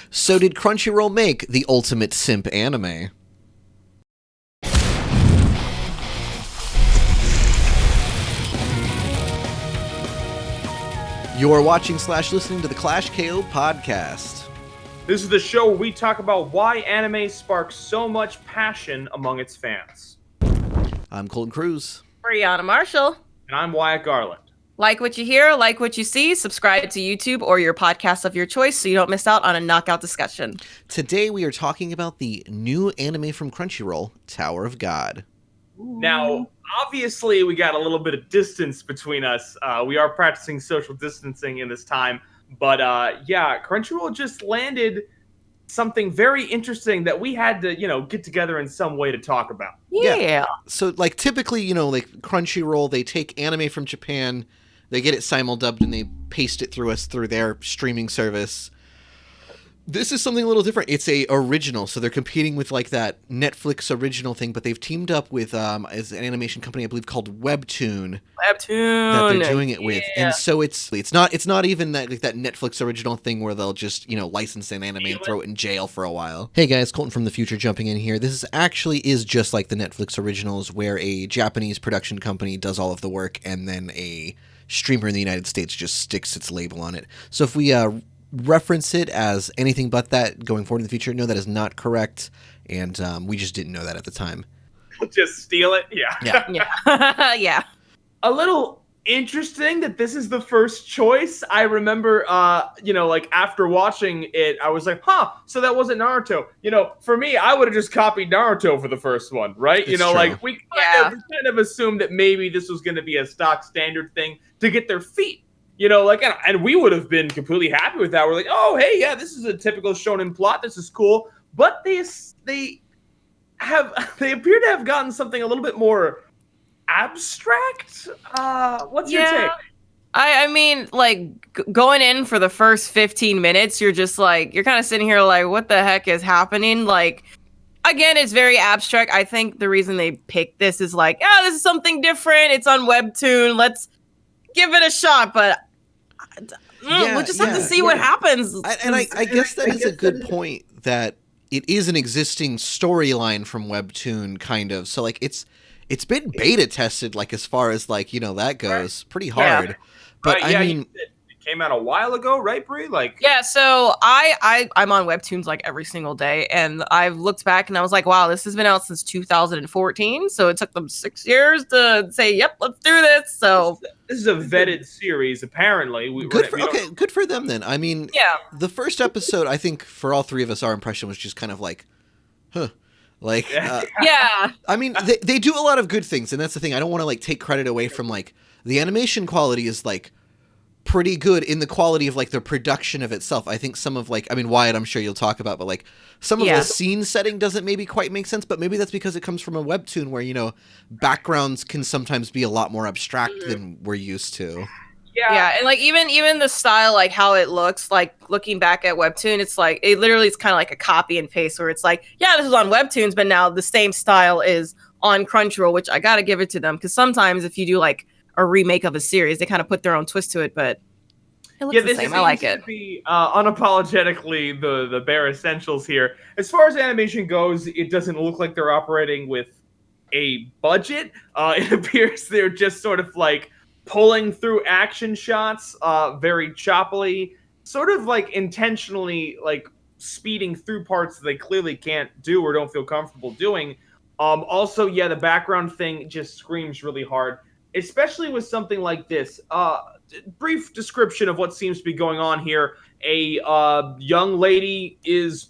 So did Crunchyroll make the ultimate simp anime? You're watching / listening to the Clash KO podcast. This is the show where we talk about why anime sparks so much passion among its fans. I'm Colton Cruz. Brianna Marshall. And I'm Wyatt Garland. Like what you hear, like what you see, subscribe to YouTube or your podcast of your choice so you don't miss out on a knockout discussion. Today we are talking about the new anime from Crunchyroll, Tower of God. Now, obviously, we got a little bit of distance between us. We are practicing social distancing in this time. But, Crunchyroll just landed something very interesting that we had to, get together in some way to talk about. Yeah. So, typically, Crunchyroll, they take anime from Japan, they get it simuldubbed, and they paste it through us through their streaming service. This is something a little different. It's a original, so they're competing with that Netflix original thing, but they've teamed up with as an animation company, I believe, called Webtoon. That they're doing it with, and so it's not even that Netflix original thing where they'll just license an anime and throw it in jail for a while. Hey guys, Colton from the future jumping in here. This is just like the Netflix originals, where a Japanese production company does all of the work, and then a streamer in the United States just sticks its label on it. So if we reference it as anything but that going forward in the future, no, that is not correct, and we just didn't know that at the time. Just steal it? Yeah. Yeah. A little interesting that this is the first choice. I remember, after watching it, I was like, so that wasn't Naruto. For me, I would have just copied Naruto for the first one, right? It's true. We kind of assumed that maybe this was going to be a stock standard thing to get their feet. And we would have been completely happy with that. We're like, oh, hey, yeah, this is a typical shonen plot. This is cool. But they appear to have gotten something a little bit more abstract. What's your take? I mean, going in for the first 15 minutes, you're just you're kind of sitting here what the heck is happening? Again, it's very abstract. I think the reason they picked this is this is something different. It's on Webtoon. Let's give it a shot, but we'll just have to see what happens. I guess that is a good point, that it is an existing storyline from Webtoon, kind of. So it's been beta tested, as far as that goes, pretty hard. Yeah. But right, I mean, it came out a while ago, right, Brie? So I'm on Webtoons every single day, and I've looked back and I was like, wow, this has been out since 2014. So it took them 6 years to say, yep, let's do this. So this is a vetted series, apparently. Good for them then. I mean, the first episode, I think for all three of us, our impression was just kind of huh. I mean, they do a lot of good things, and that's the thing. I don't want to take credit away from the animation quality is pretty good in the quality of the production of itself. I think some of Wyatt, I'm sure you'll talk about, but some of the scene setting doesn't maybe quite make sense, but maybe that's because it comes from a Webtoon where backgrounds can sometimes be a lot more abstract than we're used to. Yeah, and even the style, how it looks, looking back at Webtoon, it's it literally is kind of like a copy and paste where it's this was on Webtoons, but now the same style is on Crunchyroll, which I gotta give it to them, because sometimes if you do a remake of a series, they kind of put their own twist to it, but it looks the same. I like it. To be unapologetically the bare essentials here. As far as animation goes, it doesn't look like they're operating with a budget. It appears they're just sort of pulling through action shots very choppily, sort of intentionally speeding through parts that they clearly can't do or don't feel comfortable doing. Also, the background thing just screams really hard, especially with something like this. Brief description of what seems to be going on here. A young lady is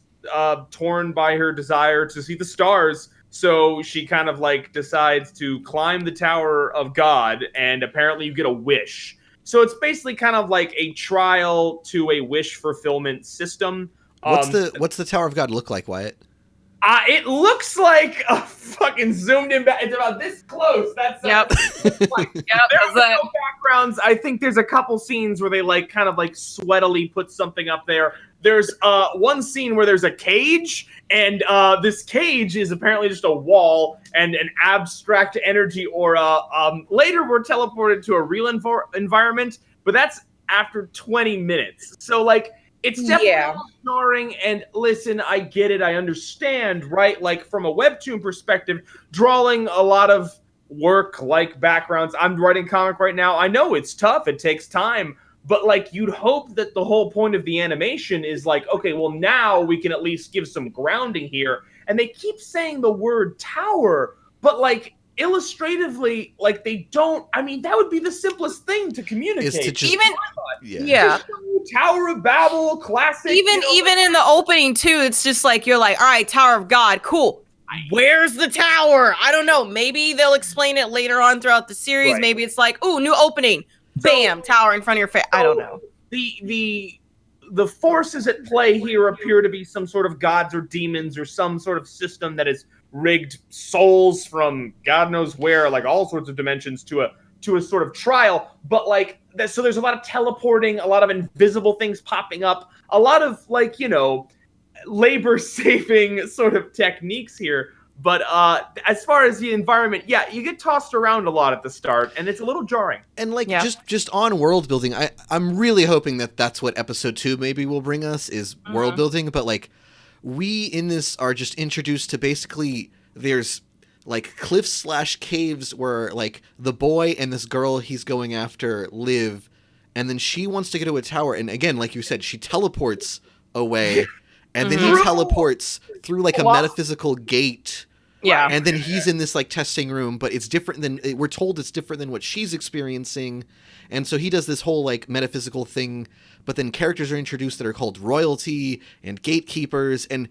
torn by her desire to see the stars, so she kind of decides to climb the Tower of God, and apparently you get a wish. So it's basically kind of a trial to a wish fulfillment system. What's the Tower of God look like, Wyatt? It looks like a fucking zoomed in back. It's about this close. That's yep. There's no backgrounds. I think there's a couple scenes where they kind of sweatily put something up there. There's one scene where there's a cage, and this cage is apparently just a wall and an abstract energy aura. Later, we're teleported to a real environment, but that's after 20 minutes. So It's definitely Yeah. jarring, and listen, I get it, I understand, right? Like, from a webtoon perspective, drawing a lot of work, like backgrounds. I'm writing comic right now. I know it's tough, it takes time, but like, you'd hope that the whole point of the animation is like, okay, well, now we can at least give some grounding here. And they keep saying the word tower, but like, illustratively, like, they don't. I mean, that would be the simplest thing to communicate. Is to just Even yeah. Tower of Babel, classic. Even in the opening too, it's just like you're like, all right, Tower of God, cool. Where's the tower? I don't know. Maybe they'll explain it later on throughout the series. Right. Maybe it's like, ooh, new opening, bam, tower in front of your face. I don't know. The forces at play here appear to be some sort of gods or demons or some sort of system that has rigged souls from God knows where, like all sorts of dimensions, to a sort of trial. But like, so there's a lot of teleporting, a lot of invisible things popping up, a lot of like, labor saving sort of techniques here. But as far as the environment, yeah, you get tossed around a lot at the start, and it's a little jarring. And like, just on world building, I'm really hoping that that's what episode 2 maybe will bring us, is world building. But like, we in this are just introduced to basically, there's like cliffs / caves where like the boy and this girl he's going after live, and then she wants to get to a tower, and again, like you said, she teleports away. And then he teleports through like a metaphysical gate. Yeah. And then he's in this like testing room, but it's different than, we're told it's different than what she's experiencing. And so he does this whole like metaphysical thing, but then characters are introduced that are called royalty and gatekeepers. And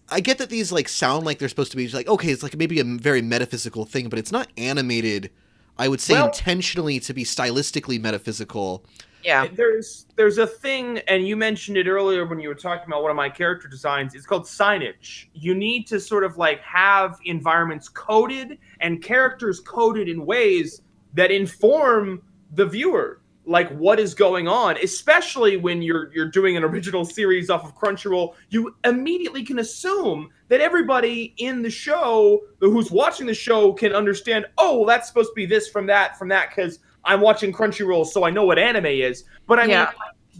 I get that these like sound like they're supposed to be just like, okay, it's like maybe a very metaphysical thing, but it's not animated, I would say, intentionally to be stylistically metaphysical. Yeah. There's a thing, and you mentioned it earlier when you were talking about one of my character designs. It's called signage. You need to sort of like have environments coded and characters coded in ways that inform the viewer, like what is going on. Especially when you're doing an original series off of Crunchyroll, you immediately can assume that everybody in the show who's watching the show can understand, oh, that's supposed to be this from that, because I'm watching Crunchyroll, so I know what anime is. But I mean,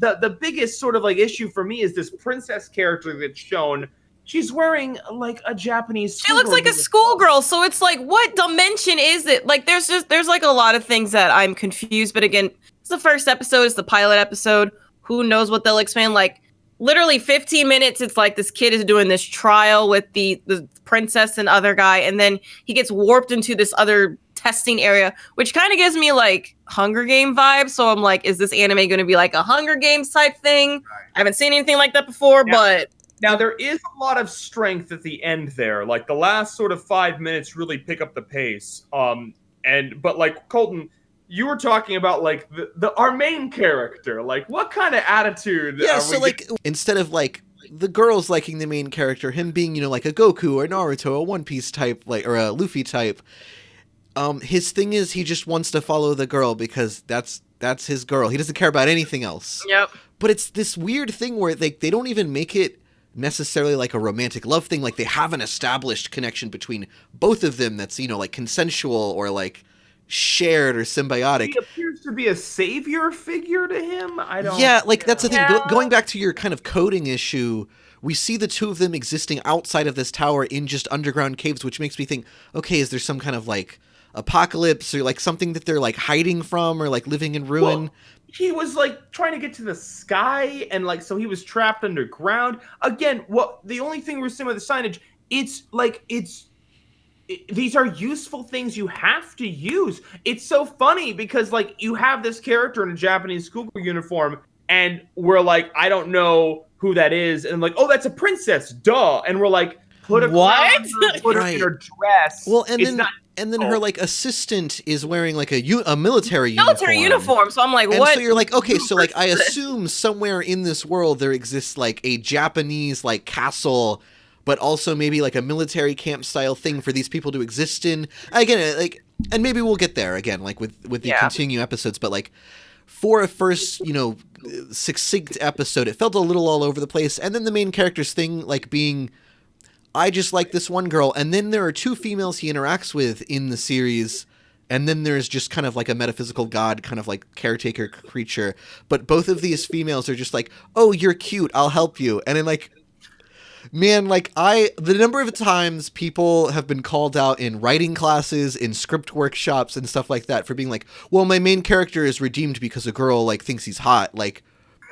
the biggest sort of like issue for me is this princess character that's shown. She's wearing like a Japanese. She looks like a schoolgirl, so it's like, what dimension is it? Like, there's like a lot of things that I'm confused. But again, it's the first episode, it's the pilot episode. Who knows what they'll expand? Like, literally 15 minutes, it's like this kid is doing this trial with the princess and other guy, and then he gets warped into this other testing area, which kind of gives me like Hunger Game vibes. So I'm like, is this anime going to be like a Hunger Games type thing? I haven't seen anything like that before, but now there is a lot of strength at the end there. Like the last sort of 5 minutes really pick up the pace. But like Colton, you were talking about like our main character. Like, what kind of attitude? Yeah, so like instead of like the girls liking the main character, him being, like a Goku or Naruto, a One Piece type, like, or a Luffy type. His thing is he just wants to follow the girl because that's his girl. He doesn't care about anything else. Yep. But it's this weird thing where they don't even make it necessarily like a romantic love thing. Like, they have an established connection between both of them that's, like consensual or like shared or symbiotic. He appears to be a savior figure to him. Yeah, like that's the thing. Going back to your kind of coding issue, we see the two of them existing outside of this tower in just underground caves, which makes me think, okay, is there some kind of like apocalypse or like something that they're like hiding from or like living in ruin? Well, he was like trying to get to the sky, and like so he was trapped underground. Again, the only thing we're seeing with the signage, these are useful things you have to use. It's so funny because like you have this character in a Japanese schoolgirl uniform, and we're like, I don't know who that is, and like, oh, that's a princess, duh, and we're like, put her in her dress. Well, and then her like assistant is wearing like a military uniform. So I'm like, what? And so you're like, okay, so like I assume somewhere in this world there exists like a Japanese like castle, but also maybe like a military camp style thing for these people to exist in. Again, like, and maybe we'll get there again, like with the continuing episodes, but like for a first, succinct episode, it felt a little all over the place. And then the main character's thing, like being, I just like this one girl. And then there are two females he interacts with in the series. and then there's just kind of like a metaphysical god, kind of like caretaker creature. But both of these females are just like, oh, you're cute, I'll help you. And then like, man, like the number of times people have been called out in writing classes, in script workshops and stuff like that for being like, well, my main character is redeemed because a girl like thinks he's hot. Like,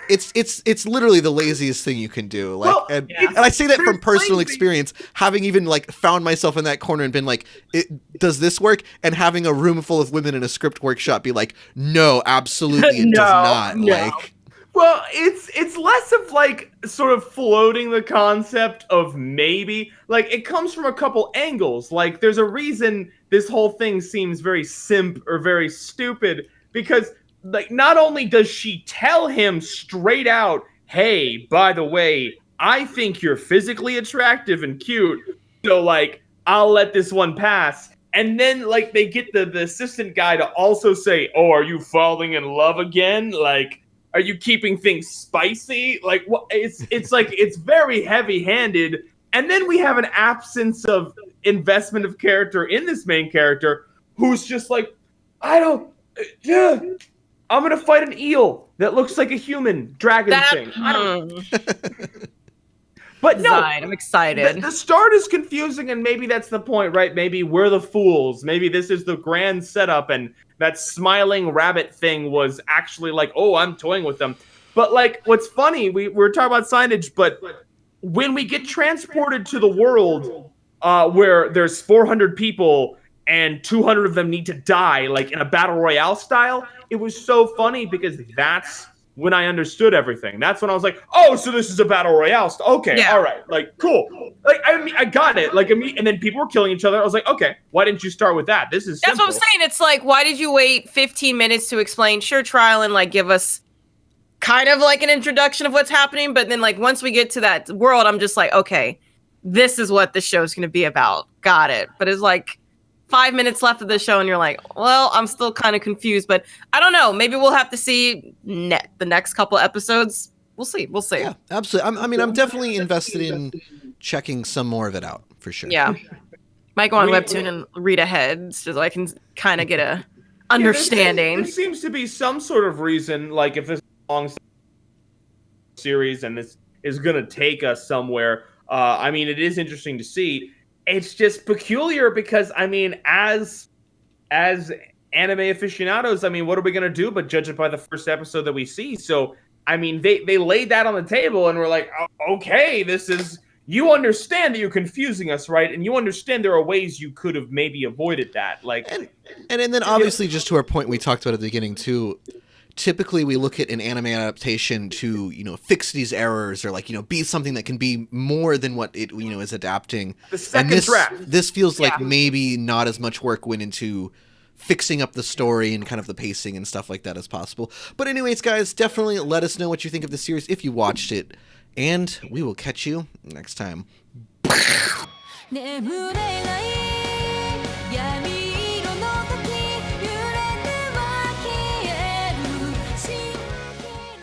it's literally the laziest thing you can do. Like, Well, and yeah. I say that from personal lazy. experience, having even like found myself in that corner and been like, does this work? And having a room full of women in a script workshop be like, no, absolutely it No, does not. no. Like, Well, it's less of like sort of floating the concept of maybe. Like, it comes from a couple angles. Like, there's a reason this whole thing seems very simp or very stupid, because like, not only does she tell him straight out, hey, by the way, I think you're physically attractive and cute, so like, I'll let this one pass. And then like, they get the assistant guy to also say, oh, are you falling in love again? Like, are you keeping things spicy? Like, what? It's like, it's very heavy-handed. And then we have an absence of investment of character in this main character, who's just like, I'm gonna fight an eel that looks like a human dragon thing. But no, Design. I'm excited. the start is confusing, and maybe that's the point, right? Maybe we're the fools. Maybe this is the grand setup, and that smiling rabbit thing was actually like, oh, I'm toying with them. But like, what's funny, we're talking about signage, but when we get transported to the world where there's 400 people and 200 of them need to die, like in a battle royale style, it was so funny because that's when I understood everything. That's when I was like, oh, so this is a battle royale. Okay, Yeah. all right, like, cool. Like, I mean, I got it. Like, and then people were killing each other. I was like, okay, why didn't you start with that? This is That's simple. what I'm saying. It's like, why did you wait 15 minutes to explain? Sure, trial and like give us kind of like an introduction of what's happening. But then like, once we get to that world, I'm just like, okay, this is what the show's going to be about. Got it. But it's like 5 minutes left of the show and you're like, well, I'm still kind of confused, but I don't know. Maybe we'll have to see the next couple episodes. We'll see. yeah, absolutely. I mean, I'm definitely invested in checking some more of it out for sure. Yeah. Might go on Webtoon and read ahead so I can kind of get a understanding. There seems to be some sort of reason, like if this is a long series and this is going to take us somewhere. I mean, it is interesting to see. It's just peculiar because, I mean, as anime aficionados, I mean, what are we going to do but judge it by the first episode that we see? So, I mean, they laid that on the table and we're like, oh, okay, this is... You understand that you're confusing us, right? And you understand there are ways you could have maybe avoided that. Like, and then obviously, just to our point we talked about at the beginning too, typically we look at an anime adaptation to, fix these errors or like, be something that can be more than what it, is adapting. The second draft. This feels like maybe not as much work went into fixing up the story and kind of the pacing and stuff like that as possible. But anyways, guys, definitely let us know what you think of the series if you watched it, and we will catch you next time.